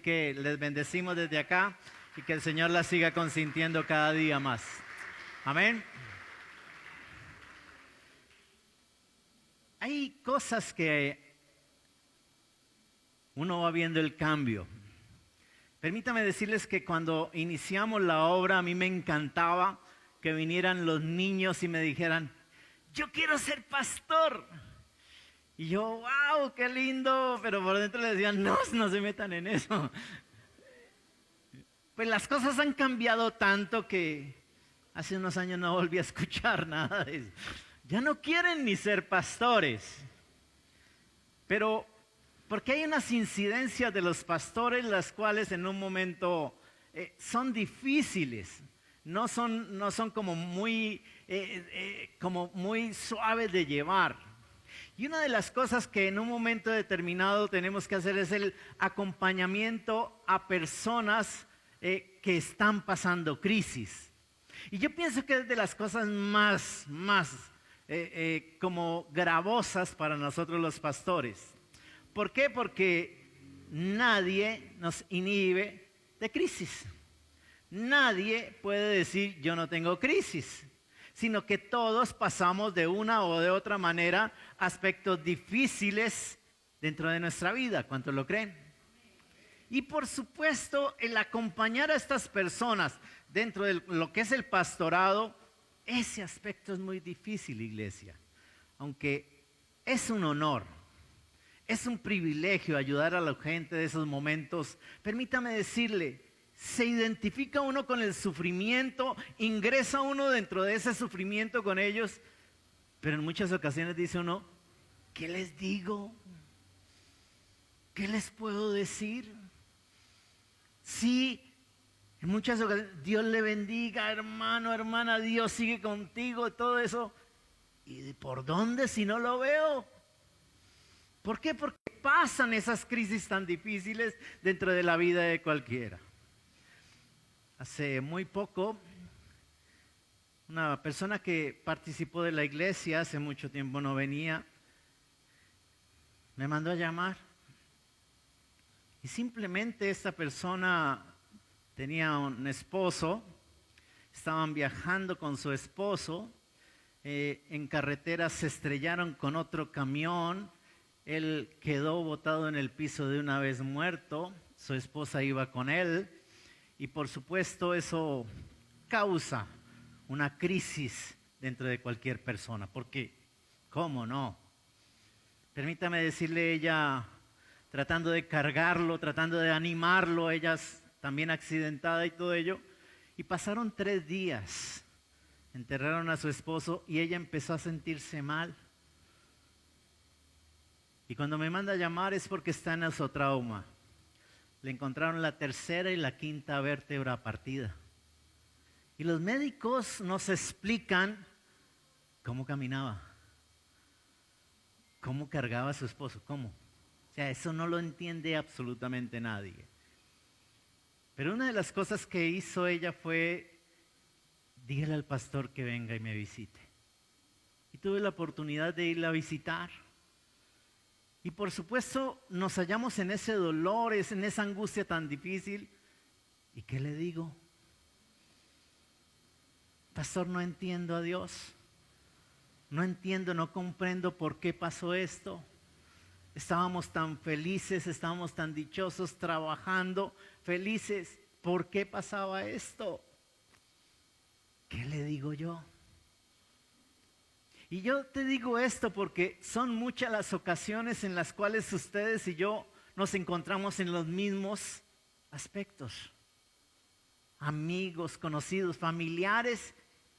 Que les bendecimos desde acá y que el Señor la siga consintiendo cada día más. Amén. Hay cosas que uno va viendo el cambio. Permítame decirles que cuando iniciamos la obra a mí me encantaba que vinieran los niños y me dijeran, yo quiero ser pastor. Y yo, wow, qué lindo, pero por dentro les decían, no, no se metan en eso. Pues las cosas han cambiado tanto que hace unos años no volví a escuchar nada de eso. Ya no quieren ni ser pastores. Pero, porque hay unas incidencias de los pastores las cuales en un momento son difíciles. No son como muy suaves de llevar. Y una de las cosas que en un momento determinado tenemos que hacer es el acompañamiento a personas que están pasando crisis. Y yo pienso que es de las cosas más como gravosas para nosotros los pastores. ¿Por qué? Porque nadie nos inhibe de crisis. Nadie puede decir yo no tengo crisis, sino que todos pasamos de una o de otra manera aspectos difíciles dentro de nuestra vida. ¿Cuántos lo creen? Y por supuesto, el acompañar a estas personas dentro de lo que es el pastorado, ese aspecto es muy difícil, iglesia. Aunque es un honor, es un privilegio ayudar a la gente de esos momentos. Permítame decirle, se identifica uno con el sufrimiento, ingresa uno dentro de ese sufrimiento con ellos, pero en muchas ocasiones dice uno, ¿qué les digo? ¿Qué les puedo decir? Sí, en muchas ocasiones, Dios le bendiga, hermano, hermana, Dios sigue contigo, todo eso. ¿Y por dónde si no lo veo? ¿Por qué? Porque pasan esas crisis tan difíciles dentro de la vida de cualquiera. Hace muy poco, una persona que participó de la iglesia, hace mucho tiempo no venía, me mandó a llamar. Y simplemente esta persona tenía un esposo, estaban viajando con su esposo, en carretera se estrellaron con otro camión, él quedó botado en el piso de una vez muerto, su esposa iba con él. Y por supuesto eso causa una crisis dentro de cualquier persona, porque ¿cómo no? Permítame decirle, ella tratando de cargarlo, tratando de animarlo, ella también accidentada y todo ello, y pasaron 3 días, enterraron a su esposo y ella empezó a sentirse mal. Y cuando me manda a llamar es porque está en esotrauma. Le encontraron la 3ª y la 5ª vértebra partida. Y los médicos nos explican cómo caminaba, cómo cargaba a su esposo, cómo. O sea, eso no lo entiende absolutamente nadie. Pero una de las cosas que hizo ella fue, dígale al pastor que venga y me visite. Y tuve la oportunidad de irla a visitar. Y por supuesto nos hallamos en ese dolor, en esa angustia tan difícil. ¿Y qué le digo? Pastor, no entiendo a Dios. No entiendo, no comprendo por qué pasó esto. Estábamos tan felices, estábamos tan dichosos, trabajando, felices. ¿Por qué pasaba esto? ¿Qué le digo yo? Y yo te digo esto porque son muchas las ocasiones en las cuales ustedes y yo nos encontramos en los mismos aspectos. Amigos, conocidos, familiares,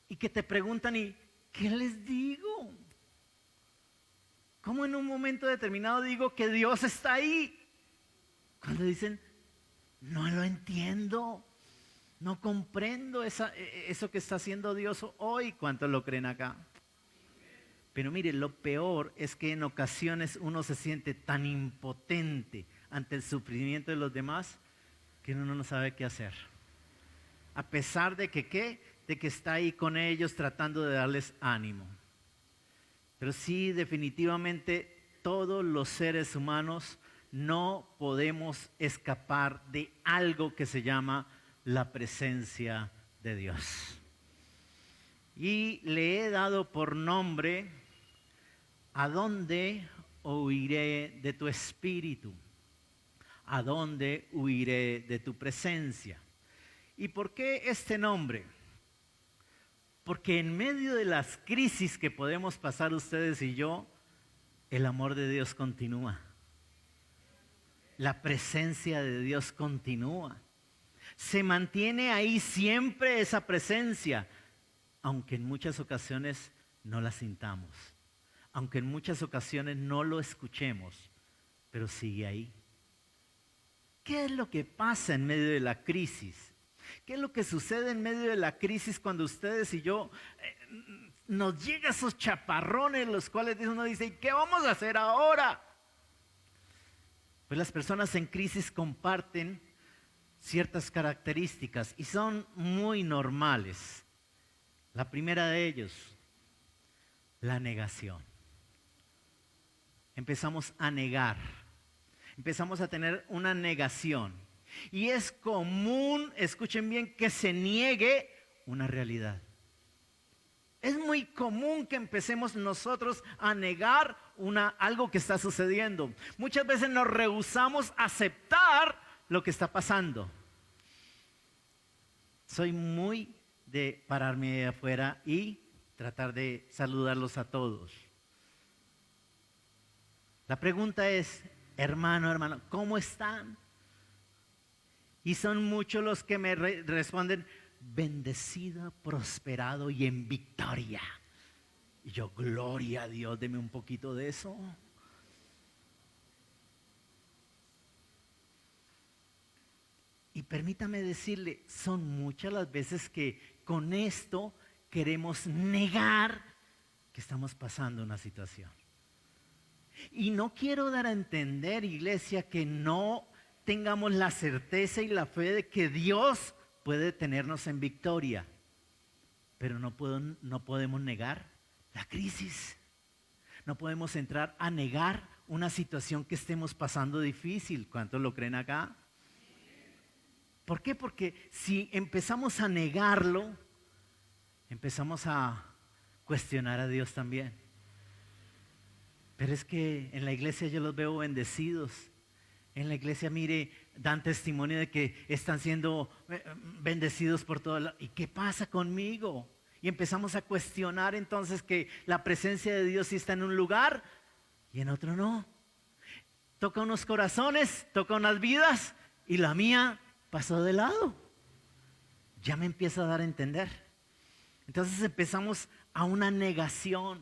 y que te preguntan, ¿y qué les digo? ¿Cómo en un momento determinado digo que Dios está ahí? Cuando dicen, no lo entiendo, no comprendo eso que está haciendo Dios hoy. ¿Cuántos lo creen acá? Pero mire, lo peor es que en ocasiones uno se siente tan impotente ante el sufrimiento de los demás que uno no sabe qué hacer. A pesar de que, ¿qué? De que está ahí con ellos tratando de darles ánimo. Pero sí, definitivamente todos los seres humanos no podemos escapar de algo que se llama la presencia de Dios. Y le he dado por nombre: ¿a dónde huiré de tu espíritu? ¿A dónde huiré de tu presencia? ¿Y por qué este nombre? Porque en medio de las crisis que podemos pasar ustedes y yo, el amor de Dios continúa. La presencia de Dios continúa. Se mantiene ahí siempre esa presencia, aunque en muchas ocasiones no la sintamos, aunque en muchas ocasiones no lo escuchemos, pero sigue ahí. ¿Qué es lo que pasa en medio de la crisis? ¿Qué es lo que sucede en medio de la crisis cuando ustedes y yo nos llegan esos chaparrones, los cuales uno dice: ¿y qué vamos a hacer ahora? Pues las personas en crisis comparten ciertas características y son muy normales. La primera de ellos, la negación. Empezamos a negar. Empezamos a tener una negación. Y es común, escuchen bien, que se niegue una realidad. Es muy común que empecemos nosotros a negar algo que está sucediendo. Muchas veces nos rehusamos a aceptar lo que está pasando. Soy muy de pararme de afuera y tratar de saludarlos a todos. La pregunta es: hermano, ¿cómo están? Y son muchos los que me responden: bendecido, prosperado y en victoria. Y yo: gloria a Dios, deme un poquito de eso. Y permítame decirle, son muchas las veces que con esto queremos negar que estamos pasando una situación. Y no quiero dar a entender, iglesia, que no tengamos la certeza y la fe de que Dios puede tenernos en victoria. Pero no podemos negar la crisis. No podemos entrar a negar una situación que estemos pasando difícil. ¿Cuántos lo creen acá? ¿Por qué? Porque si empezamos a negarlo, empezamos a cuestionar a Dios también. Pero es que en la iglesia yo los veo bendecidos. En la iglesia, mire, dan testimonio de que están siendo bendecidos por todo lado. ¿Y qué pasa conmigo? Y empezamos a cuestionar entonces que la presencia de Dios sí está en un lugar y en otro no. Toca unos corazones, toca unas vidas y la mía pasó de lado. Ya me empieza a dar a entender. Entonces empezamos a una negación.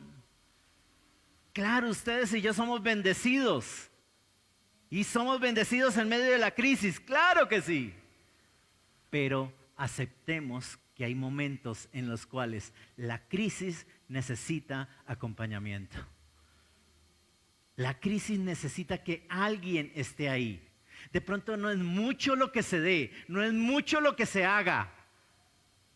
Claro, ustedes y yo somos bendecidos. Y somos bendecidos en medio de la crisis. Claro que sí. Pero aceptemos que hay momentos en los cuales la crisis necesita acompañamiento. La crisis necesita que alguien esté ahí. De pronto no es mucho lo que se dé, no es mucho lo que se haga,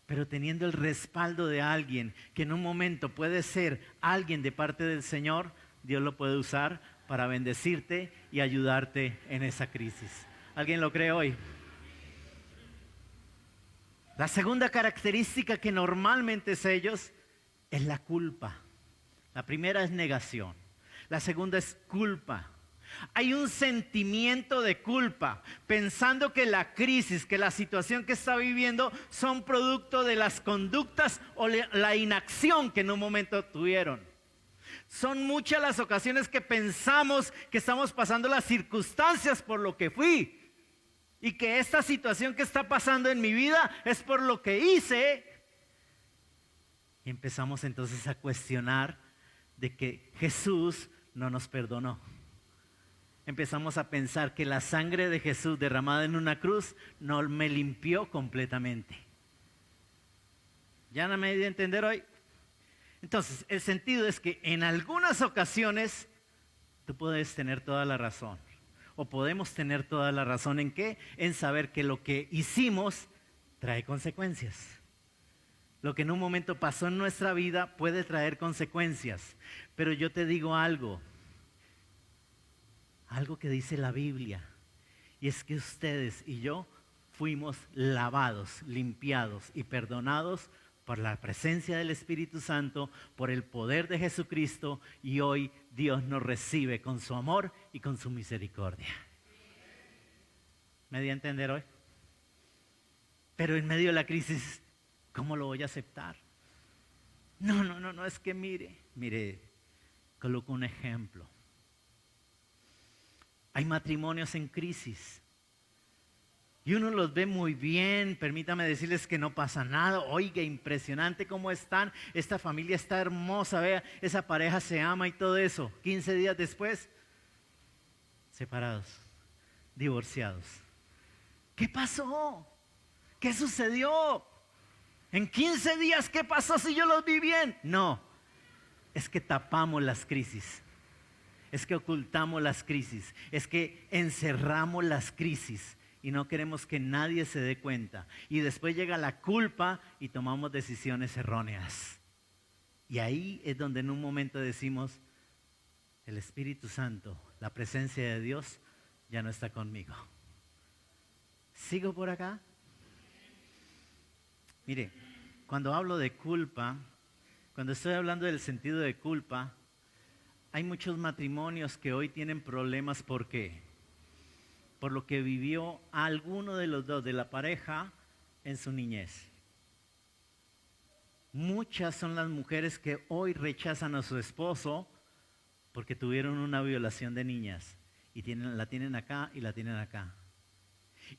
pero teniendo el respaldo de alguien que en un momento puede ser alguien de parte del Señor, Dios lo puede usar para bendecirte y ayudarte en esa crisis. ¿Alguien lo cree hoy? La segunda característica que normalmente es ellos es la culpa. La primera es negación. La segunda es culpa. Hay un sentimiento de culpa, pensando que la crisis, que la situación que está viviendo son producto de las conductas o la inacción que en un momento tuvieron. Son muchas las ocasiones que pensamos que estamos pasando las circunstancias por lo que fui y que esta situación que está pasando en mi vida es por lo que hice. Y empezamos entonces a cuestionar de que Jesús no nos perdonó. Empezamos a pensar que la sangre de Jesús derramada en una cruz no me limpió completamente. ¿Ya no me di a entender hoy? Entonces, el sentido es que en algunas ocasiones tú puedes tener toda la razón. O podemos tener toda la razón ¿en qué? En saber que lo que hicimos trae consecuencias. Lo que en un momento pasó en nuestra vida puede traer consecuencias. Pero yo te digo algo. algo que dice la Biblia, y es que ustedes y yo fuimos lavados, limpiados y perdonados por la presencia del Espíritu Santo, por el poder de Jesucristo, y hoy Dios nos recibe con su amor y con su misericordia. ¿Me di a entender hoy? Pero en medio de la crisis, ¿cómo lo voy a aceptar? No, es que mire, coloco un ejemplo. Hay matrimonios en crisis. Y uno los ve muy bien, permítame decirles que no pasa nada. Oiga, impresionante cómo están, esta familia está hermosa, vea, esa pareja se ama y todo eso. 15 días después, separados, divorciados. ¿Qué pasó? ¿Qué sucedió? En 15 días, ¿qué pasó si yo los vi bien? No, es que tapamos las crisis. Es que ocultamos las crisis. Es que encerramos las crisis. Y no queremos que nadie se dé cuenta. Y después llega la culpa y tomamos decisiones erróneas. Y ahí es donde en un momento decimos, el Espíritu Santo, la presencia de Dios, ya no está conmigo. ¿Sigo por acá? Mire, cuando hablo de culpa, cuando estoy hablando del sentido de culpa, hay muchos matrimonios que hoy tienen problemas. ¿Por qué? Por lo que vivió alguno de los dos, de la pareja, en su niñez. Muchas son las mujeres que hoy rechazan a su esposo porque tuvieron una violación de niñas y la tienen acá y la tienen acá.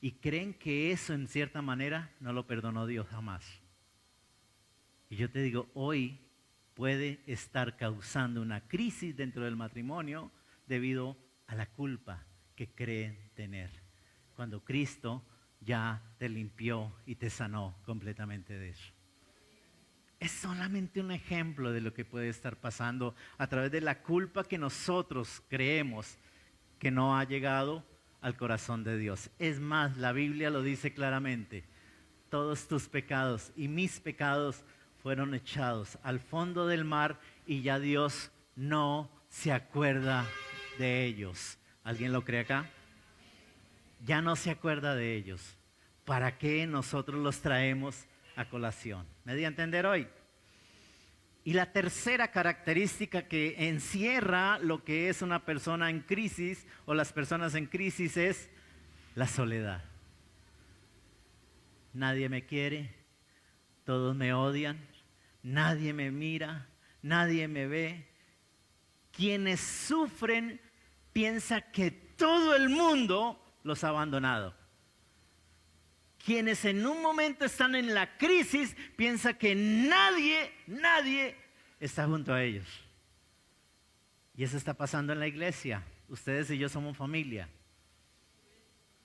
Y creen que eso en cierta manera no lo perdonó Dios jamás. Y yo te digo, hoy puede estar causando una crisis dentro del matrimonio debido a la culpa que creen tener, cuando Cristo ya te limpió y te sanó completamente de eso. Es solamente un ejemplo de lo que puede estar pasando a través de la culpa que nosotros creemos que no ha llegado al corazón de Dios. Es más, la Biblia lo dice claramente, todos tus pecados y mis pecados fueron echados al fondo del mar y ya Dios no se acuerda de ellos. ¿Alguien lo cree acá? Ya no se acuerda de ellos. ¿Para qué nosotros los traemos a colación? ¿Me di a entender hoy? Y la tercera característica que encierra lo que es una persona en crisis o las personas en crisis es la soledad. Nadie me quiere, todos me odian, nadie me mira, nadie me ve. Quienes sufren piensa que todo el mundo los ha abandonado. Quienes en un momento están en la crisis piensa que nadie está junto a ellos. Y eso está pasando en la iglesia. Ustedes y yo somos familia.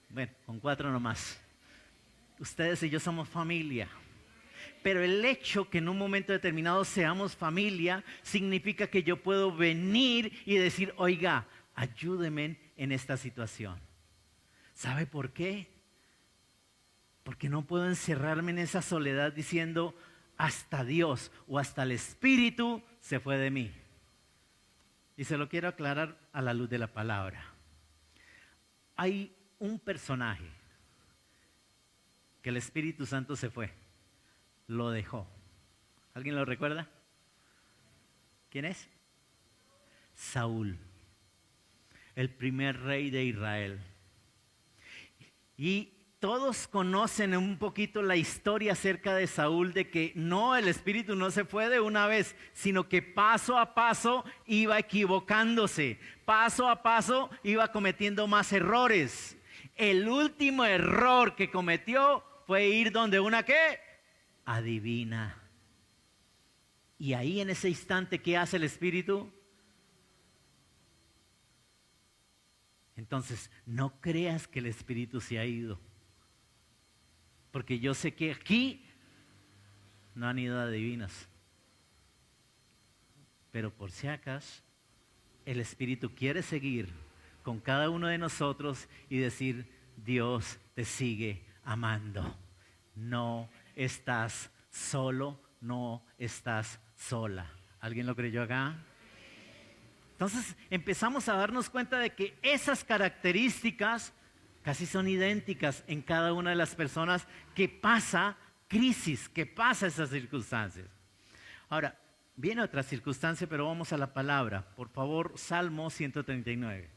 Bueno, con 4 nomás. Ustedes y yo somos familia. Pero el hecho que en un momento determinado seamos familia significa que yo puedo venir y decir, oiga, ayúdeme en esta situación. ¿Sabe por qué? Porque no puedo encerrarme en esa soledad diciendo, hasta Dios o hasta el Espíritu se fue de mí. Y se lo quiero aclarar a la luz de la palabra. Hay un personaje que el Espíritu Santo se fue, lo dejó. ¿Alguien lo recuerda? ¿Quién es? Saúl, el primer rey de Israel. Y todos conocen un poquito la historia acerca de Saúl, de que no, el Espíritu no se fue de una vez, sino que paso a paso iba equivocándose, paso a paso iba cometiendo más errores. El último error que cometió fue ir donde una ¿qué? Adivina. Y ahí en ese instante, ¿qué hace el Espíritu? Entonces, no creas que el Espíritu se ha ido. Porque yo sé que aquí no han ido adivinas. Pero por si acaso, el Espíritu quiere seguir con cada uno de nosotros y decir, Dios te sigue amando. No estás solo, no estás sola. ¿Alguien lo creyó acá? Entonces empezamos a darnos cuenta de que esas características casi son idénticas en cada una de las personas que pasa crisis, que pasa esas circunstancias. Ahora, viene otra circunstancia, pero vamos a la palabra. Por favor, Salmo 139.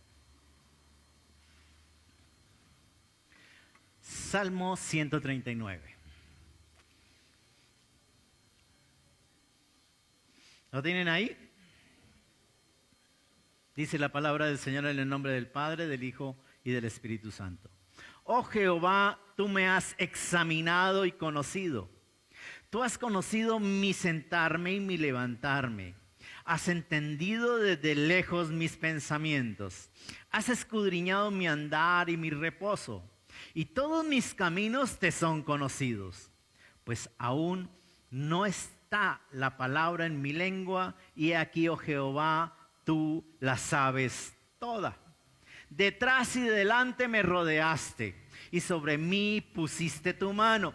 Salmo 139. ¿Lo tienen ahí? Dice la palabra del Señor en el nombre del Padre, del Hijo y del Espíritu Santo. Oh Jehová, tú me has examinado y conocido. Tú has conocido mi sentarme y mi levantarme. Has entendido desde lejos mis pensamientos. Has escudriñado mi andar y mi reposo. Y todos mis caminos te son conocidos. Pues aún no está la palabra en mi lengua, y he aquí, oh Jehová, tú la sabes toda. Detrás y delante me rodeaste, y sobre mí pusiste tu mano.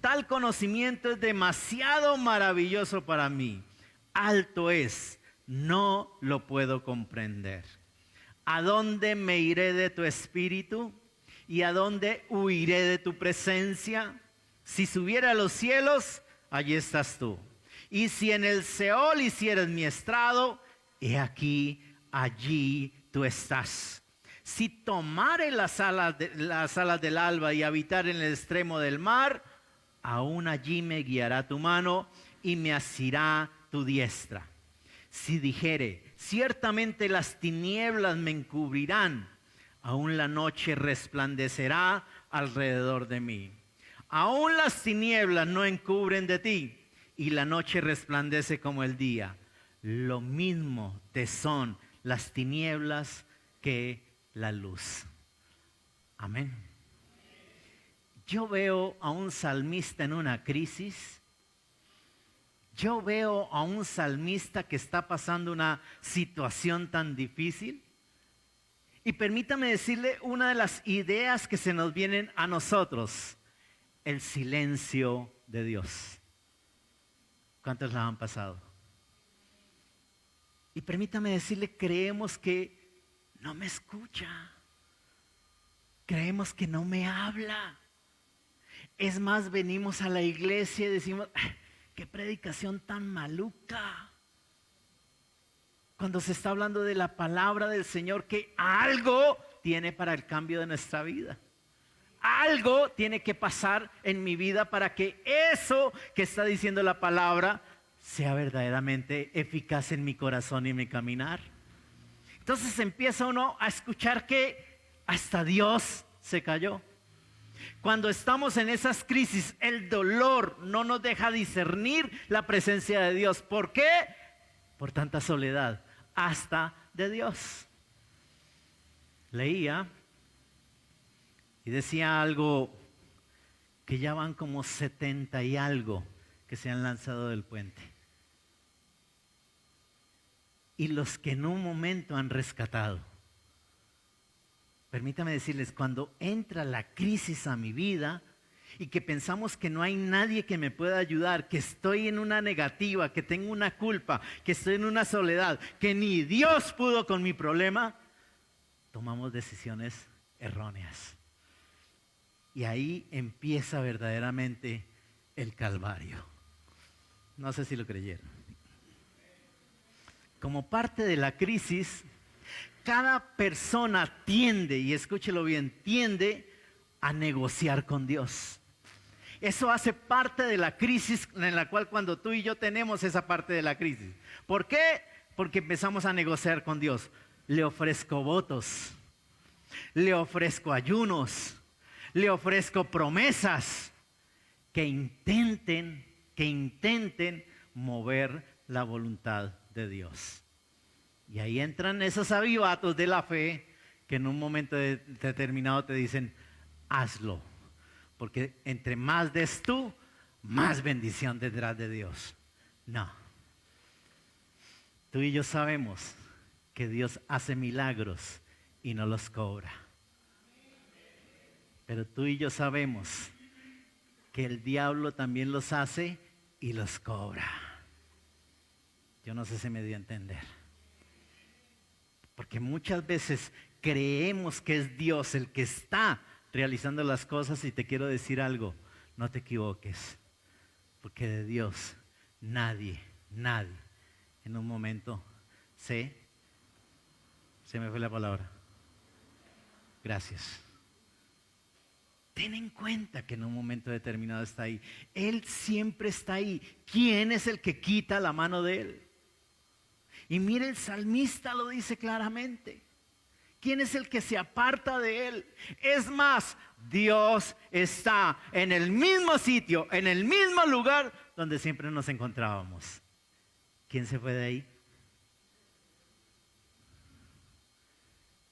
Tal conocimiento es demasiado maravilloso para mí. Alto es, no lo puedo comprender. ¿A dónde me iré de tu espíritu? ¿Y a dónde huiré de tu presencia? Si subiera a los cielos, allí estás tú. Y si en el Seol hicieras mi estrado, he aquí, allí tú estás. Si tomare las alas del alba y habitar en el extremo del mar, aún allí me guiará tu mano y me asirá tu diestra. Si dijere, ciertamente las tinieblas me encubrirán, aún la noche resplandecerá alrededor de mí. Aún las tinieblas no encubren de ti, y la noche resplandece como el día. Lo mismo te son las tinieblas que la luz. Amén. Yo veo a un salmista en una crisis. Yo veo a un salmista que está pasando una situación tan difícil. Y permítame decirle una de las ideas que se nos vienen a nosotros: el silencio de Dios. ¿Cuántos la han pasado? Y permítame decirle, creemos que no me escucha. Creemos que no me habla. Es más, venimos a la iglesia y decimos, qué predicación tan maluca. Cuando se está hablando de la palabra del Señor, que algo tiene para el cambio de nuestra vida. Algo tiene que pasar en mi vida para que eso que está diciendo la palabra sea verdaderamente eficaz en mi corazón y en mi caminar. Entonces empieza uno a escuchar que hasta Dios se cayó. Cuando estamos en esas crisis, el dolor no nos deja discernir la presencia de Dios. ¿Por qué? Por tanta soledad, hasta de Dios. Leía y decía algo, que ya van como 70 y algo que se han lanzado del puente. Y los que en un momento han rescatado. Permítame decirles, cuando entra la crisis a mi vida y que pensamos que no hay nadie que me pueda ayudar, que estoy en una negativa, que tengo una culpa, que estoy en una soledad, que ni Dios pudo con mi problema, tomamos decisiones erróneas. Y ahí empieza verdaderamente el calvario. No sé si lo creyeron. Como parte de la crisis, cada persona tiende, y escúchelo bien, tiende a negociar con Dios. Eso hace parte de la crisis en la cual cuando tú y yo tenemos esa parte de la crisis. ¿Por qué? Porque empezamos a negociar con Dios. Le ofrezco votos, le ofrezco ayunos, le ofrezco promesas que intenten mover la voluntad de Dios. Y ahí entran esos avivatos de la fe que en un momento determinado te dicen, hazlo, porque entre más des tú, más bendición tendrás de Dios. No. Tú y yo sabemos que Dios hace milagros y no los cobra. Pero tú y yo sabemos que el diablo también los hace y los cobra. Yo no sé si me dio a entender. Porque muchas veces creemos que es Dios el que está realizando las cosas y te quiero decir algo, no te equivoques, porque de Dios nadie en un momento se me fue la palabra. Gracias. Ten en cuenta que en un momento determinado está ahí. Él siempre está ahí. ¿Quién es el que quita la mano de Él? Y mire, el salmista lo dice claramente. ¿Quién es el que se aparta de Él? Es más, Dios está en el mismo sitio, en el mismo lugar donde siempre nos encontrábamos. ¿Quién se fue de ahí?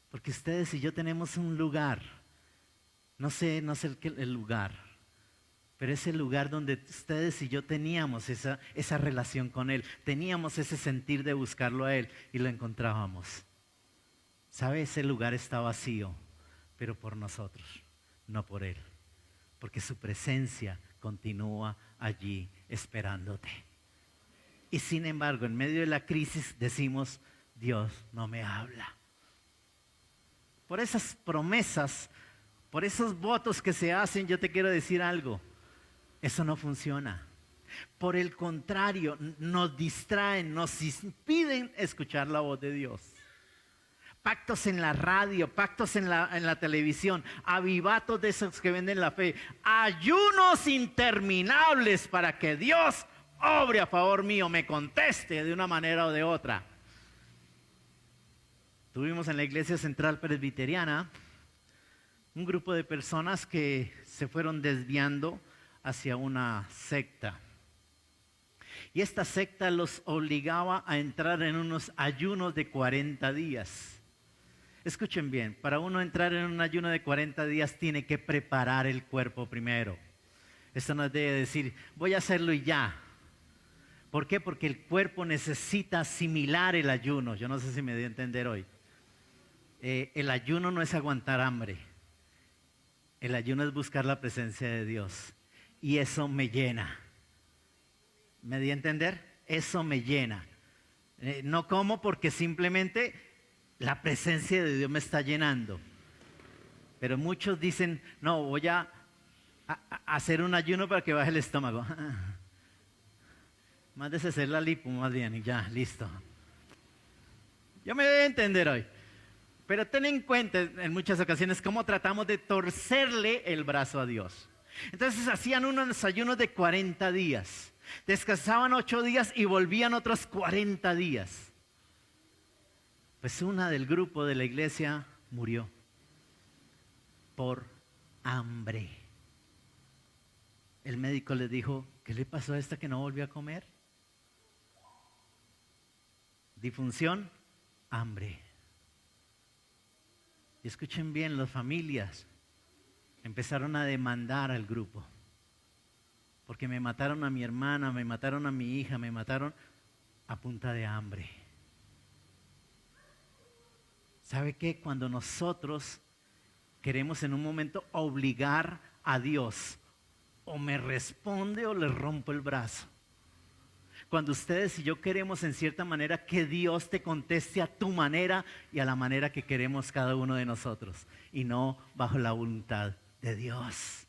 Porque ustedes y yo tenemos un lugar. No sé el lugar, pero es el lugar donde ustedes y yo teníamos esa relación con Él, teníamos ese sentir de buscarlo a Él y lo encontrábamos. ¿Sabe? Ese lugar está vacío, pero por nosotros, no por Él, porque su presencia continúa allí esperándote. Y sin embargo, en medio de la crisis decimos, Dios no me habla. Por esas promesas, por esos votos que se hacen, yo te quiero decir algo, eso no funciona. Por el contrario, nos distraen, nos impiden escuchar la voz de Dios. Pactos en la radio, pactos en la televisión, avivatos de esos que venden la fe, ayunos interminables para que Dios obre a favor mío, me conteste de una manera o de otra. Tuvimos en la Iglesia Central Presbiteriana un grupo de personas que se fueron desviando hacia una secta. Y esta secta los obligaba a entrar en unos ayunos de 40 días. Escuchen bien, para uno entrar en un ayuno de 40 días tiene que preparar el cuerpo primero. Esto no debe decir, voy a hacerlo y ya. ¿Por qué? Porque el cuerpo necesita asimilar el ayuno. Yo no sé si me di a entender hoy. El ayuno no es aguantar hambre. El ayuno es buscar la presencia de Dios. Y eso me llena. ¿Me di a entender? Eso me llena. No como porque simplemente la presencia de Dios me está llenando. Pero muchos dicen, no, voy a hacer un ayuno para que baje el estómago. Mándese a hacer la lipo más bien y ya, listo. Yo me doy a entender hoy. Pero ten en cuenta en muchas ocasiones cómo tratamos de torcerle el brazo a Dios. Entonces hacían unos ayunos de 40 días. Descansaban 8 días y volvían otros 40 días. Pues una del grupo de la iglesia murió por hambre. El médico le dijo, ¿qué le pasó a esta que no volvió a comer? Disfunción, hambre. Y escuchen bien, las familias empezaron a demandar al grupo. Porque me mataron a mi hermana, me mataron a mi hija, me mataron a punta de hambre. ¿Sabe qué? Cuando nosotros queremos en un momento obligar a Dios, o me responde o le rompo el brazo. Cuando ustedes y yo queremos en cierta manera que Dios te conteste a tu manera y a la manera que queremos cada uno de nosotros, y no bajo la voluntad de Dios.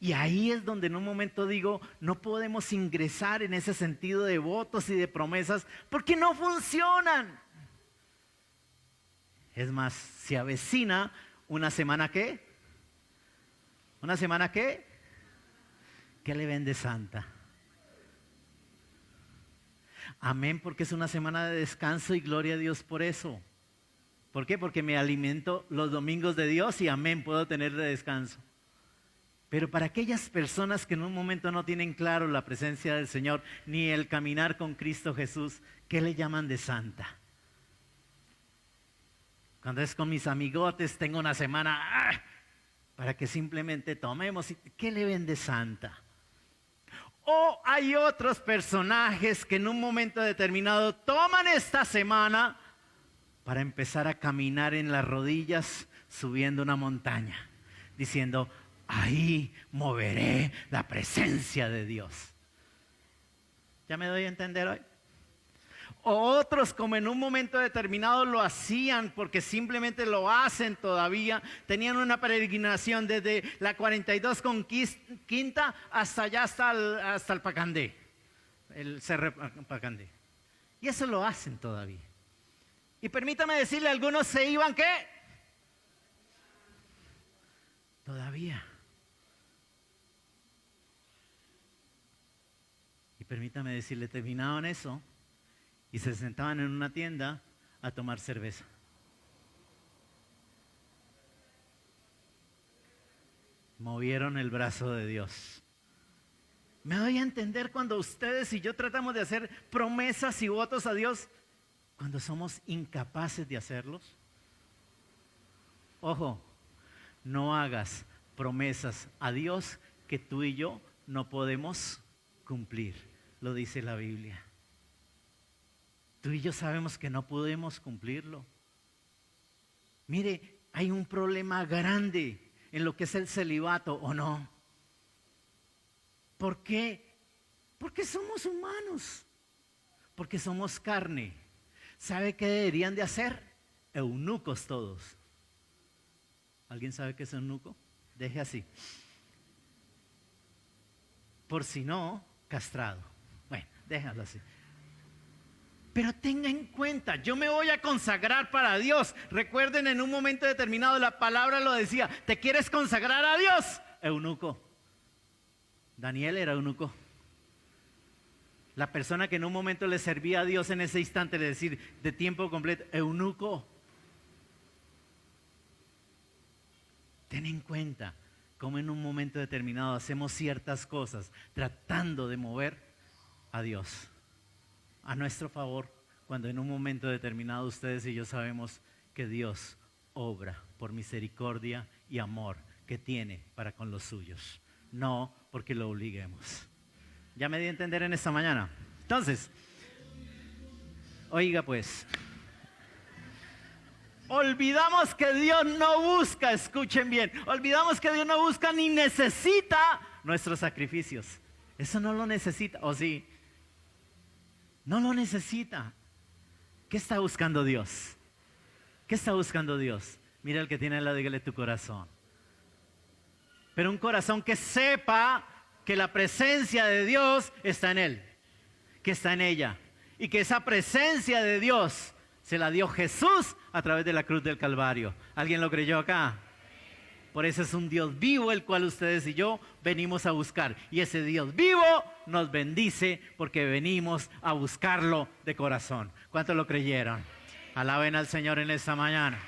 Y ahí es donde en un momento digo, no podemos ingresar en ese sentido de votos y de promesas porque no funcionan. Es más, se avecina una semana ¿qué? ¿Una semana qué? ¿Qué le vende Santa? Amén, porque es una semana de descanso y gloria a Dios por eso. ¿Por qué? Porque me alimento los domingos de Dios y amén, puedo tener de descanso. Pero para aquellas personas que en un momento no tienen claro la presencia del Señor, ni el caminar con Cristo Jesús, ¿qué le llaman de Santa? Cuando es con mis amigotes, tengo una semana para que simplemente tomemos. ¿Qué le ven de Santa? O hay otros personajes que en un momento determinado toman esta semana para empezar a caminar en las rodillas subiendo una montaña, diciendo, ahí moveré la presencia de Dios. ¿Ya me doy a entender hoy? O otros, como en un momento determinado lo hacían porque simplemente lo hacen todavía, tenían una peregrinación desde la 42 con Quinta hasta allá, hasta el Pacandé, el Cerro Pacandé. Y eso lo hacen todavía. Y permítame decirle, algunos se iban, ¿qué? Todavía. Y permítame decirle, terminaban eso y se sentaban en una tienda a tomar cerveza. Movieron el brazo de Dios. ¿Me doy a entender cuando ustedes y yo tratamos de hacer promesas y votos a Dios cuando somos incapaces de hacerlos? Ojo, no hagas promesas a Dios que tú y yo no podemos cumplir. Lo dice la Biblia. Tú y yo sabemos que no podemos cumplirlo. Mire, hay un problema grande en lo que es el celibato, ¿o no? ¿Por qué? Porque somos humanos. Porque somos carne. ¿Sabe qué deberían de hacer? Eunucos todos. ¿Alguien sabe qué es eunuco? Deje así. Por si no, castrado. Bueno, déjalo así. Pero tenga en cuenta, yo me voy a consagrar para Dios. Recuerden, en un momento determinado la palabra lo decía. ¿Te quieres consagrar a Dios? Eunuco. Daniel era eunuco. La persona que en un momento le servía a Dios en ese instante, es decir, de tiempo completo, eunuco. Ten en cuenta cómo en un momento determinado hacemos ciertas cosas tratando de mover a Dios a nuestro favor, cuando en un momento determinado ustedes y yo sabemos que Dios obra por misericordia y amor que tiene para con los suyos, no porque lo obliguemos. ¿Ya me di a entender en esta mañana? Entonces, oiga pues, olvidamos que Dios no busca, escuchen bien, olvidamos que Dios no busca ni necesita nuestros sacrificios. Eso no lo necesita, ¿o sí? No lo necesita. ¿Qué está buscando Dios? ¿Qué está buscando Dios? Mira el que tiene al lado, dígale tu corazón. Pero un corazón que sepa que la presencia de Dios está en él, que está en ella, y que esa presencia de Dios se la dio Jesús a través de la cruz del Calvario. ¿Alguien lo creyó acá? Por eso es un Dios vivo el cual ustedes y yo venimos a buscar. Y ese Dios vivo nos bendice porque venimos a buscarlo de corazón. ¿Cuántos lo creyeron? Alaben al Señor en esta mañana.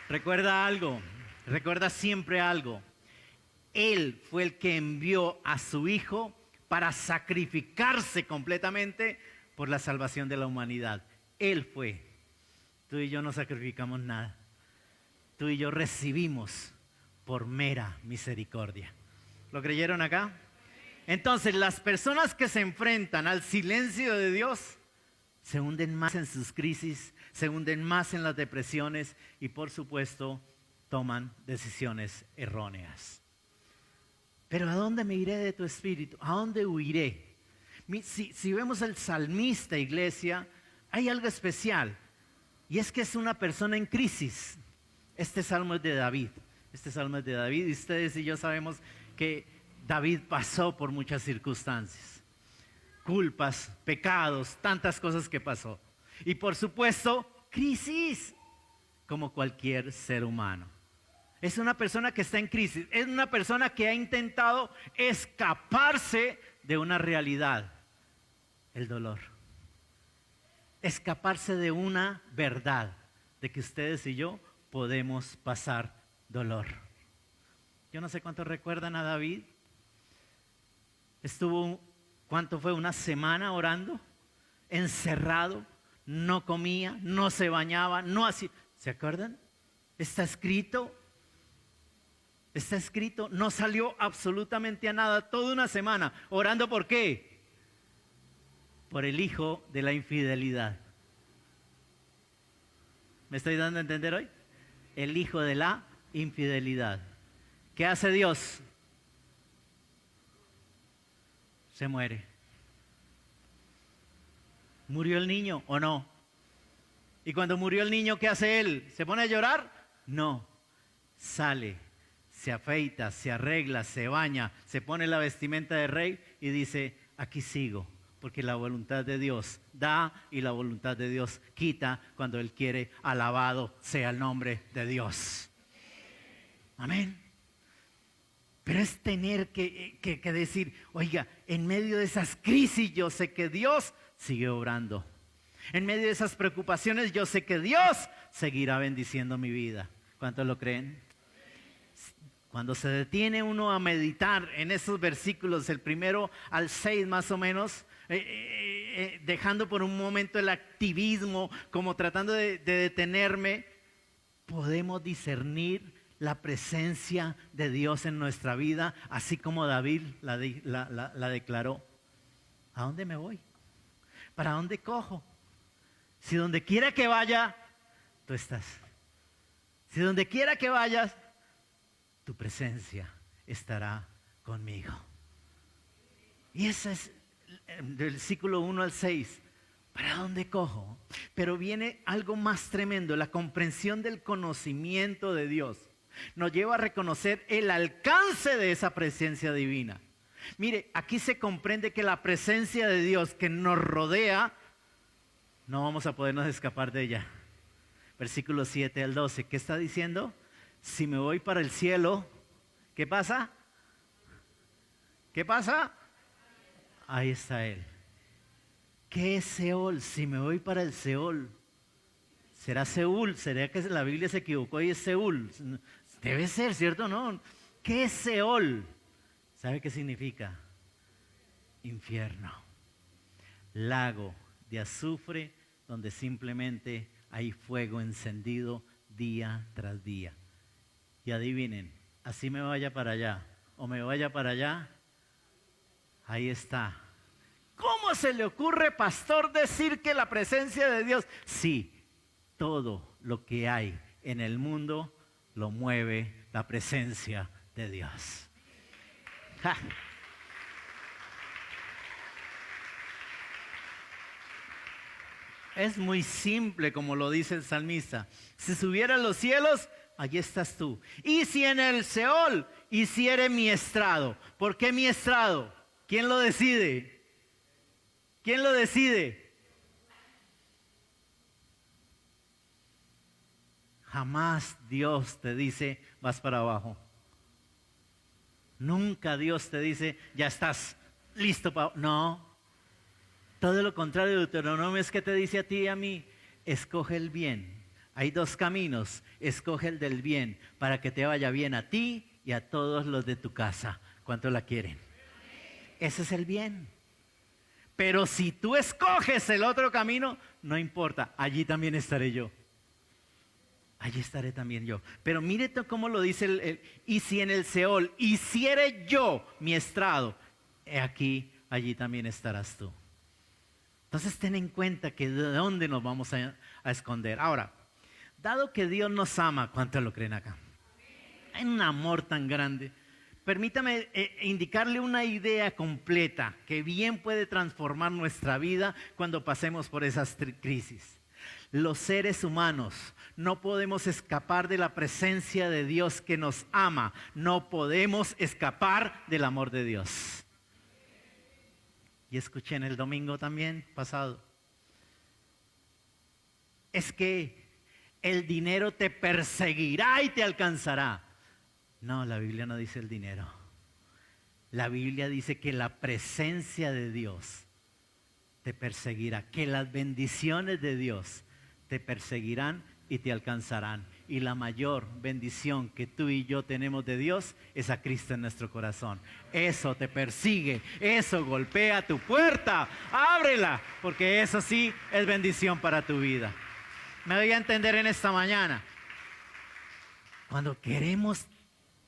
Recuerda algo, recuerda siempre algo. Él fue el que envió a su Hijo para sacrificarse completamente por la salvación de la humanidad. Él fue. Tú y yo no sacrificamos nada. Tú y yo recibimos por mera misericordia. ¿Lo creyeron acá? Entonces, las personas que se enfrentan al silencio de Dios se hunden más en sus crisis, se hunden más en las depresiones y, por supuesto, toman decisiones erróneas. Pero ¿a dónde me iré de tu espíritu? ¿A dónde huiré? Si vemos al salmista, iglesia, hay algo especial, y es que es una persona en crisis. Este salmo es de David. Este salmo es de David, y ustedes y yo sabemos que David pasó por muchas circunstancias, culpas, pecados, tantas cosas que pasó. Y por supuesto, crisis, como cualquier ser humano. Es una persona que está en crisis, es una persona que ha intentado escaparse de una realidad, el dolor. Escaparse de una verdad, de que ustedes y yo podemos pasar dolor. Yo no sé cuántos recuerdan a David. Estuvo, ¿cuánto fue? Una semana orando, encerrado, no comía, no se bañaba, no hacía. ¿Se acuerdan? Está escrito, no salió absolutamente a nada, toda una semana, orando. ¿Por qué? Por el hijo de la infidelidad. ¿Me estoy dando a entender hoy? El hijo de la infidelidad. ¿Qué hace Dios? se muere. ¿Murió el niño o no? Y cuando murió el niño, ¿qué hace él? ¿Se pone a llorar? No. Sale, se afeita, se arregla, se baña, se pone la vestimenta de rey y dice, aquí sigo, porque la voluntad de Dios da y la voluntad de Dios quita cuando Él quiere. Alabado sea el nombre de Dios. Amén. Pero es tener que decir, oiga, en medio de esas crisis yo sé que Dios sigue obrando. En medio de esas preocupaciones yo sé que Dios seguirá bendiciendo mi vida. ¿Cuántos lo creen? Cuando se detiene uno a meditar en esos versículos, el 1 al 6 más o menos, dejando por un momento el activismo, como tratando de detenerme, podemos discernir la presencia de Dios en nuestra vida, así como David la declaró. ¿A dónde me voy? ¿Para dónde cojo? Si donde quiera que vaya, tú estás. Si donde quiera que vayas, tu presencia estará conmigo. Y ese es del versículo 1 al 6. ¿Para dónde cojo? Pero viene algo más tremendo, la comprensión del conocimiento de Dios. Nos lleva a reconocer el alcance de esa presencia divina. Mire, aquí se comprende que la presencia de Dios que nos rodea, no vamos a podernos escapar de ella. Versículo 7 al 12, ¿qué está diciendo? Si me voy para el cielo, ¿qué pasa? ¿Qué pasa? Ahí está Él. ¿Qué es Seol? Si me voy para el Seol, ¿será Seúl? ¿Será que la Biblia se equivocó y es Seúl? Debe ser, ¿cierto? ¿No? ¿Qué es Seol? ¿Sabe qué significa? Infierno. Lago de azufre donde simplemente hay fuego encendido día tras día. Y adivinen, así me vaya para allá o me vaya para allá, ahí está. ¿Cómo se le ocurre, pastor, decir que la presencia de Dios? Sí, todo lo que hay en el mundo lo mueve la presencia de Dios. ¡Ja! Es muy simple como lo dice el salmista. Si subiera a los cielos, allí estás tú. Y si en el Seol hiciere mi estrado. ¿Por qué mi estrado? ¿Quién lo decide? ¿Quién lo decide? Jamás Dios te dice, vas para abajo. Nunca Dios te dice, ya estás listo para... No. Todo lo contrario de Deuteronomio es que te dice a ti y a mí, escoge el bien. Hay dos caminos, escoge el del bien para que te vaya bien a ti y a todos los de tu casa. ¿Cuánto la quieren? Ese es el bien. Pero si tú escoges el otro camino, no importa, allí también estaré yo. Allí estaré también yo. Pero mire cómo lo dice y si en el Seol hiciere yo mi estrado, he aquí, allí también estarás tú. Entonces ten en cuenta que de dónde nos vamos a esconder. Ahora, dado que Dios nos ama, ¿cuántos lo creen acá? Hay un amor tan grande. Permítame indicarle una idea completa que bien puede transformar nuestra vida cuando pasemos por esas crisis. Los seres humanos no podemos escapar de la presencia de Dios que nos ama. No podemos escapar del amor de Dios. Y escuché en el domingo también pasado. Es que el dinero te perseguirá y te alcanzará. No, la Biblia no dice el dinero. La Biblia dice que la presencia de Dios te perseguirá, que las bendiciones de Dios te perseguirán y te alcanzarán. Y la mayor bendición que tú y yo tenemos de Dios es a Cristo en nuestro corazón. Eso te persigue, eso golpea tu puerta, ábrela, porque eso sí es bendición para tu vida. Me doy a entender en esta mañana. Cuando queremos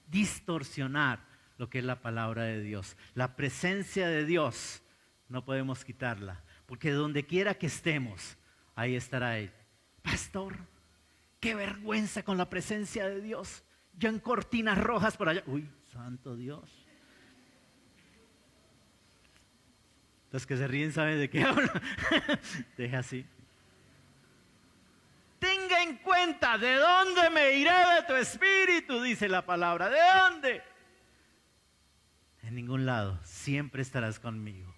distorsionar lo que es la palabra de Dios, la presencia de Dios, no podemos quitarla, porque donde quiera que estemos, ahí estará Él. Pastor, qué vergüenza con la presencia de Dios. Yo en cortinas rojas por allá. Uy, santo Dios. Los que se ríen saben de qué hablo. Deja así. Tenga en cuenta, ¿de dónde me iré de tu espíritu? Dice la palabra. ¿De dónde? En ningún lado. Siempre estarás conmigo.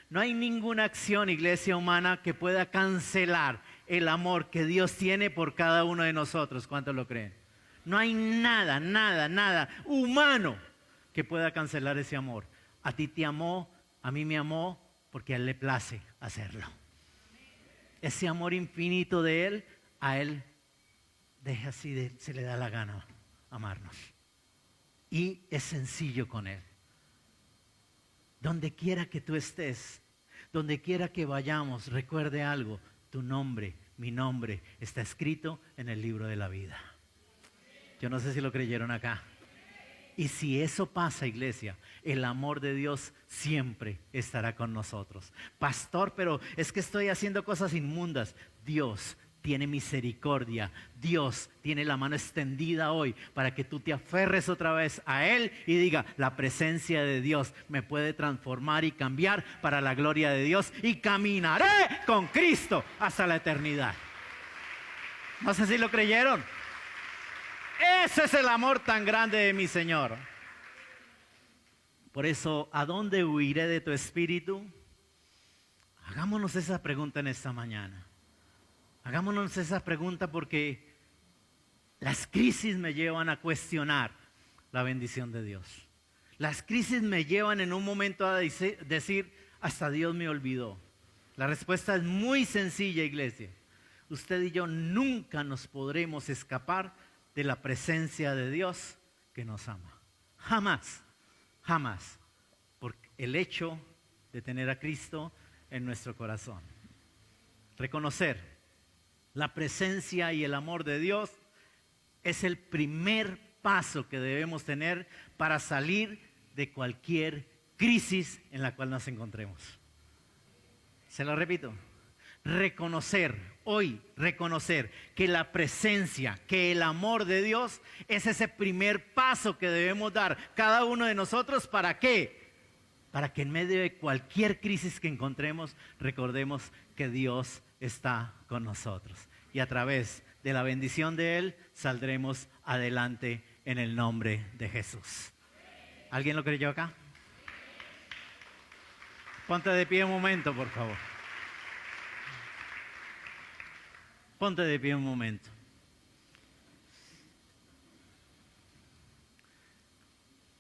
No hay ninguna acción, iglesia humana, que pueda cancelar el amor que Dios tiene por cada uno de nosotros. ¿Cuántos lo creen? No hay nada, nada, nada humano que pueda cancelar ese amor. A ti te amó, a mí me amó, porque a Él le place hacerlo. Ese amor infinito de Él, a Él deja así, se le da la gana amarnos. Y es sencillo con Él. Donde quiera que tú estés, donde quiera que vayamos, recuerde algo, tu nombre, mi nombre, está escrito en el libro de la vida. Yo no sé si lo creyeron acá. Y si eso pasa, iglesia, el amor de Dios siempre estará con nosotros. Pastor, pero es que estoy haciendo cosas inmundas. Dios tiene misericordia. Dios tiene la mano extendida hoy para que tú te aferres otra vez a Él y diga, la presencia de Dios me puede transformar y cambiar para la gloria de Dios y caminaré con Cristo hasta la eternidad. No sé si lo creyeron. Ese es el amor tan grande de mi Señor. Por eso, ¿a dónde huiré de tu espíritu? Hagámonos esa pregunta en esta mañana. Hagámonos esa pregunta porque las crisis me llevan a cuestionar la bendición de Dios. Las crisis me llevan en un momento a decir, hasta Dios me olvidó. La respuesta es muy sencilla, iglesia. Usted y yo nunca nos podremos escapar de la presencia de Dios que nos ama. Jamás, jamás. Por el hecho de tener a Cristo en nuestro corazón. Reconocer la presencia y el amor de Dios es el primer paso que debemos tener para salir de cualquier crisis en la cual nos encontremos. Se lo repito. Reconocer que la presencia, que el amor de Dios es ese primer paso que debemos dar cada uno de nosotros. ¿Para qué? Para que en medio de cualquier crisis que encontremos, recordemos que Dios está con nosotros. Y a través de la bendición de Él, saldremos adelante en el nombre de Jesús. ¿Alguien lo creyó acá? Ponte de pie un momento, por favor. Ponte de pie un momento.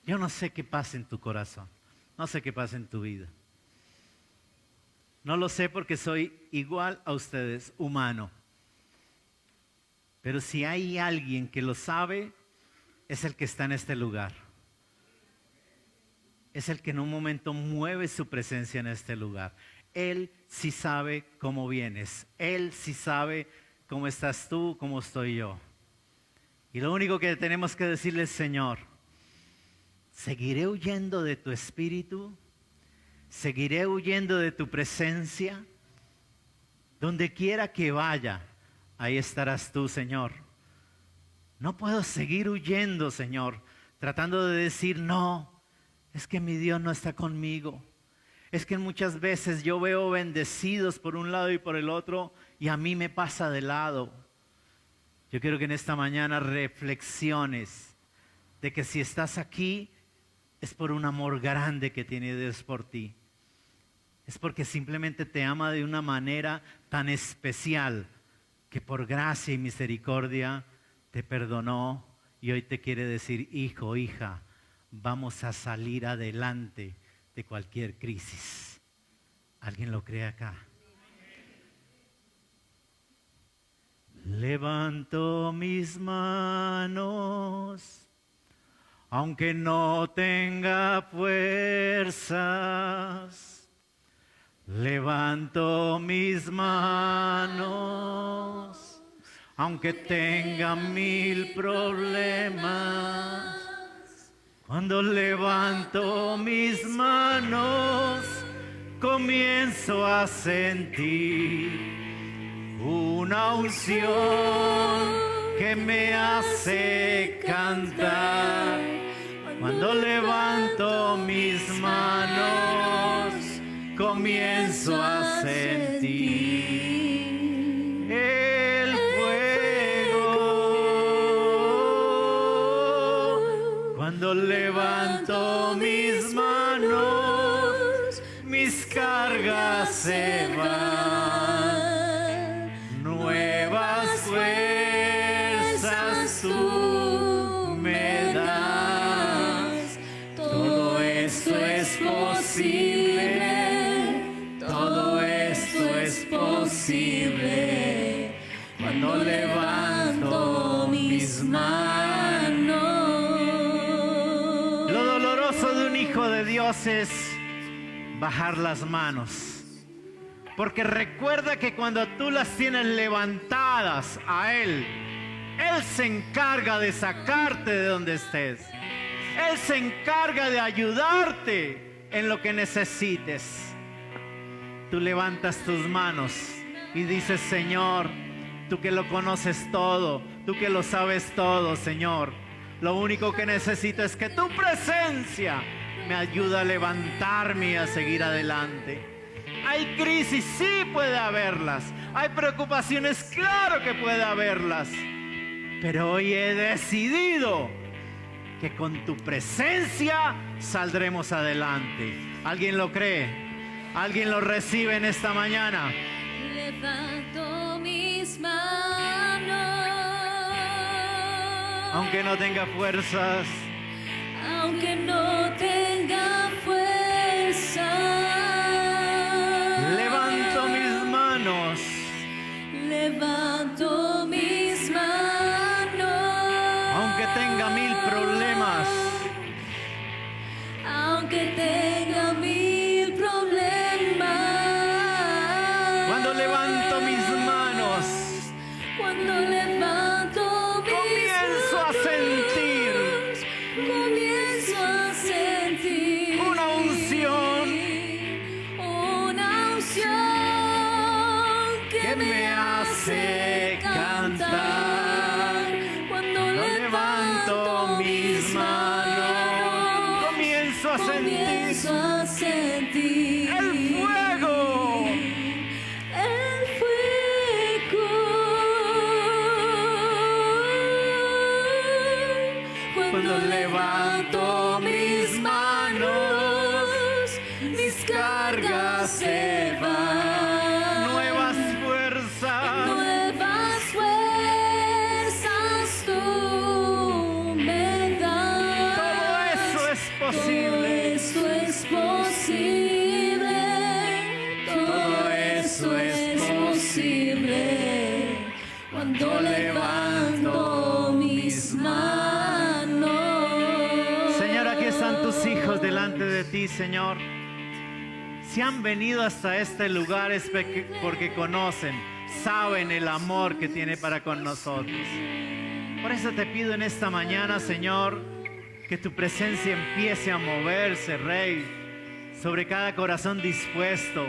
Yo no sé qué pasa en tu corazón. No sé qué pasa en tu vida. No lo sé porque soy igual a ustedes, humano. Pero si hay alguien que lo sabe, es el que está en este lugar. Es el que en un momento mueve su presencia en este lugar. Él sí sabe cómo vienes. Él sí sabe cómo estás tú, cómo estoy yo. Y lo único que tenemos que decirle es, Señor, ¿seguiré huyendo de tu espíritu? ¿Seguiré huyendo de tu presencia? Donde quiera que vaya, ahí estarás tú, Señor. No puedo seguir huyendo, Señor, tratando de decir, no, es que mi Dios no está conmigo. Es que muchas veces yo veo bendecidos por un lado y por el otro y a mí me pasa de lado. Yo quiero que en esta mañana reflexiones de que si estás aquí es por un amor grande que tiene Dios por ti. Es porque simplemente te ama de una manera tan especial que por gracia y misericordia te perdonó y hoy te quiere decir, hijo, hija, vamos a salir adelante de cualquier crisis. ¿Alguien lo cree acá? Levanto mis manos, aunque no tenga fuerzas. Levanto mis manos, aunque tenga 1000 problemas. Cuando levanto mis manos, comienzo a sentir una unción que me hace cantar. Cuando levanto mis manos, comienzo a sentir el fuego. Cuando levanto mis manos, mis cargas se van. Nuevas fuerzas tú me das. Todo esto es posible. Todo esto es posible. Cuando levanto mis manos. Lo doloroso de un hijo de Dios es bajar las manos. Porque recuerda que cuando tú las tienes levantadas a Él, Él se encarga de sacarte de donde estés. Él se encarga de ayudarte en lo que necesites. Tú levantas tus manos y dices: Señor, tú que lo conoces todo, tú que lo sabes todo, Señor, lo único que necesito es que tu presencia me ayude a levantarme y a seguir adelante. Hay crisis, sí puede haberlas. Hay preocupaciones, claro que puede haberlas. Pero hoy he decidido que con tu presencia saldremos adelante. ¿Alguien lo cree? ¿Alguien lo recibe en esta mañana? Levanto mis manos. Aunque no tenga fuerzas. Aunque no tenga fuerza. Levanto mis manos. Levanto mis manos. Aunque tenga 1000 problemas. Aunque tenga 1000 problemas. Cuando levanto mis manos. Cuando levanto mis Comienzo a sentir. Comienzo a sentir Una unción. Una unción que me hace cantar. Cuando levanto mis manos, Comienzo a comienzo a sentir el fuego. El fuego. Cuando levanto mis manos, mis cargas se van. Nuevas fuerzas. Nuevas fuerzas tú me das. Todo eso es posible. Todo eso es posible. Todo eso es posible. Cuando levanto mis manos. Señor, aquí están tus hijos delante de ti, Señor. Si han venido hasta este lugar es porque conocen, saben el amor que tiene para con nosotros. Por eso te pido en esta mañana, Señor, que tu presencia empiece a moverse, Rey, sobre cada corazón dispuesto,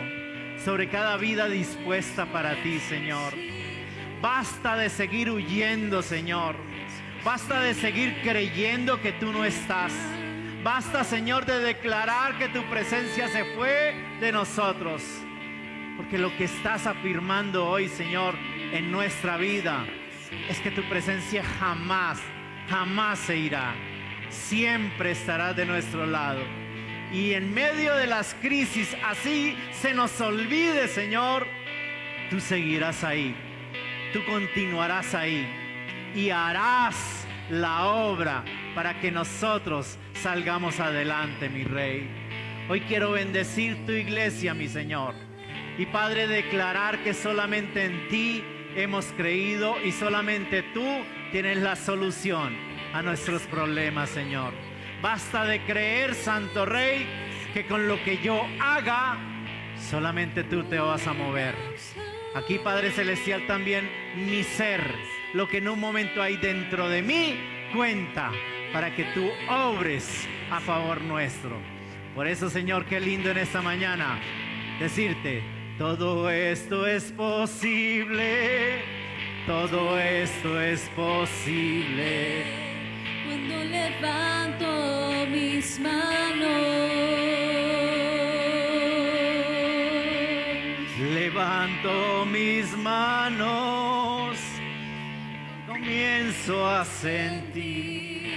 sobre cada vida dispuesta para ti, Señor. Basta de seguir huyendo, Señor. Basta de seguir creyendo que tú no estás. Basta, Señor, de declarar que tu presencia se fue de nosotros. Porque lo que estás afirmando hoy, Señor, en nuestra vida, es que tu presencia jamás, jamás se irá. Siempre estarás de nuestro lado. Y en medio de las crisis, así se nos olvide, Señor, tú seguirás ahí. Tú continuarás ahí. Y harás la obra para que nosotros salgamos adelante, mi Rey. Hoy quiero bendecir tu iglesia, mi Señor. Y Padre, declarar que solamente en ti hemos creído y solamente tú tienes la solución a nuestros problemas, Señor. Basta de creer, Santo Rey, que con lo que yo haga, solamente tú te vas a mover. Aquí, Padre Celestial, también mi ser, lo que en un momento hay dentro de mí, cuenta para que tú obres a favor nuestro. Por eso, Señor, qué lindo en esta mañana decirte: todo esto es posible, todo esto es posible. Cuando levanto mis manos. levanto mis manos, comienzo a sentir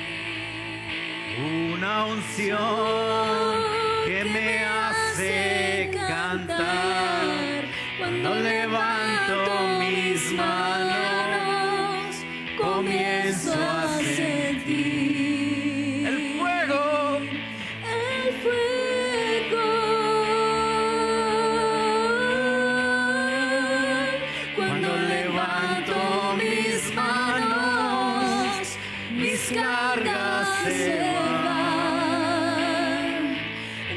una unción que me hace cantar. Cuando levanto mis manos, comienzo a sentir el fuego, el fuego. Cuando levanto mis manos, mis cargas se van.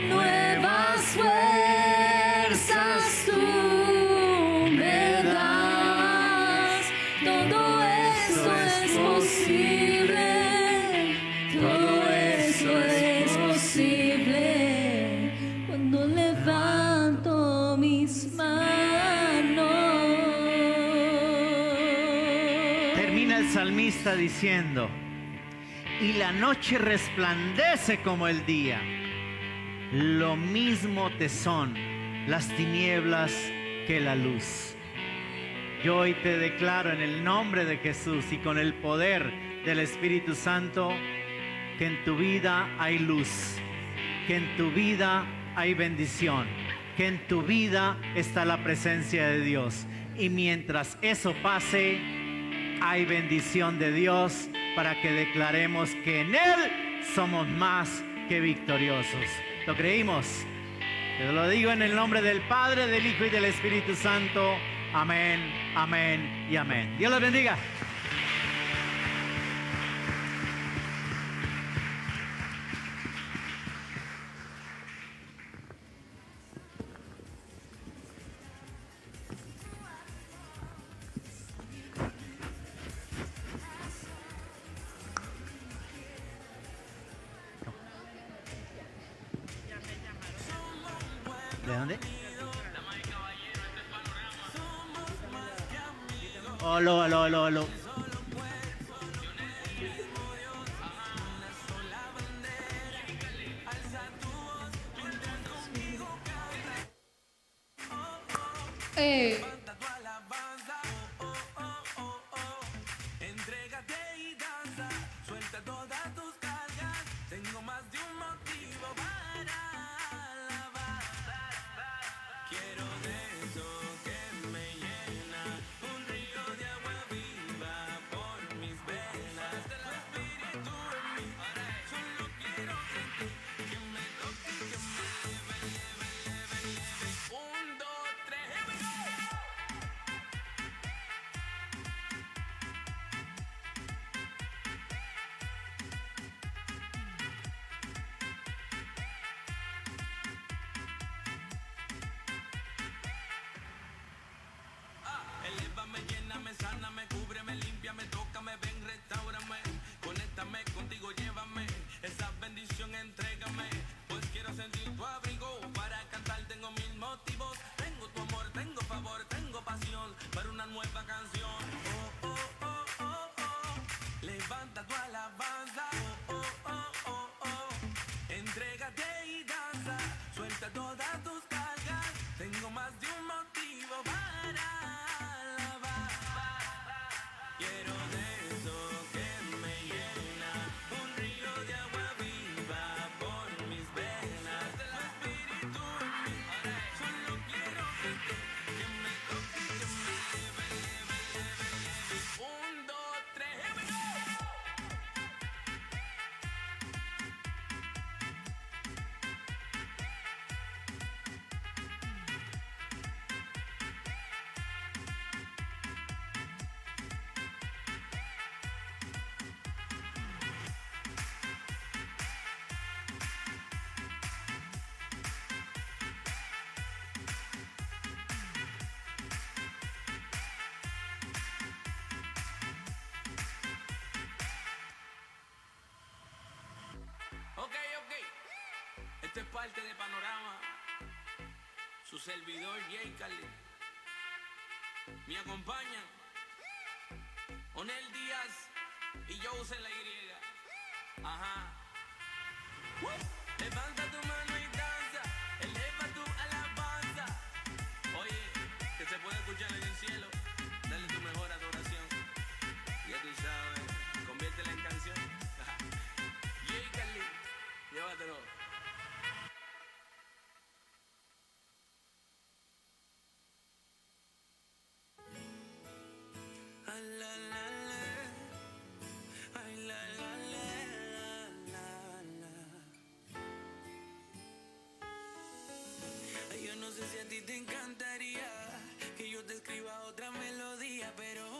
Nuevas fuerzas tú me das. Todo eso es posible. Todo eso es posible cuando levanto mis manos. Termina el salmista diciendo: y la noche resplandece como el día. Lo mismo te son las tinieblas que la luz. Yo hoy te declaro en el nombre de Jesús y con el poder del Espíritu Santo que en tu vida hay luz, que en tu vida hay bendición, que en tu vida está la presencia de Dios. Y mientras eso pase, hay bendición de Dios para que declaremos que en Él somos más que victoriosos. ¿Lo creímos? Te lo digo en el nombre del Padre, del Hijo y del Espíritu Santo. Amén, amén y amén. Dios los bendiga. ¿De dónde? Aló, aló, aló, aló. Entrégate y danza, suelta todas tus cargas. Tengo más de un motivo para alabar. Quiero de eso que me llena, un río de agua viva por mis venas. El espíritu en mí, solo quiero sentir que me toque, que me eleve. 1, 2, 3, here we go. Elévame, lléname, sáname, cúbreme, límpiame, tócame, ven, restáurame. Conéctame contigo, llévame, esa bendición entrégame. Pues quiero sentir tu abrigo, para cantar tengo mil motivos. Tengo tu amor, tengo favor, tengo pasión para una nueva canción. Oh, oh, oh, oh, oh. Levanta tu alabanza. Oh, oh, oh, oh, oh. Entrégate y danza, suelta todas tus cargas. Tengo más de un motivo para alabar. Quiero de eso que me llena, un río de agua viva por mis venas. El espíritu en mí, solo quiero sentir que me toque, que me eleve. 1, 2, 3, here we go. Ok. Esto es parte de Panorama. Su servidor, Jay Carly. Me acompañan Onel Díaz y yo usé la Y. Ajá. Levanta tu mano y danza. Eleva tu alabanza. Oye, que se puede escucharla en el cielo. Dale tu mejor adoración. Ya tú sabes, conviértela en canción. Yeah, Cali, llévatelo. Ay, la, la, la. Ay, la, la, la, la, la. Ay, yo no sé si a ti te encantaría que yo te escriba otra melodía, pero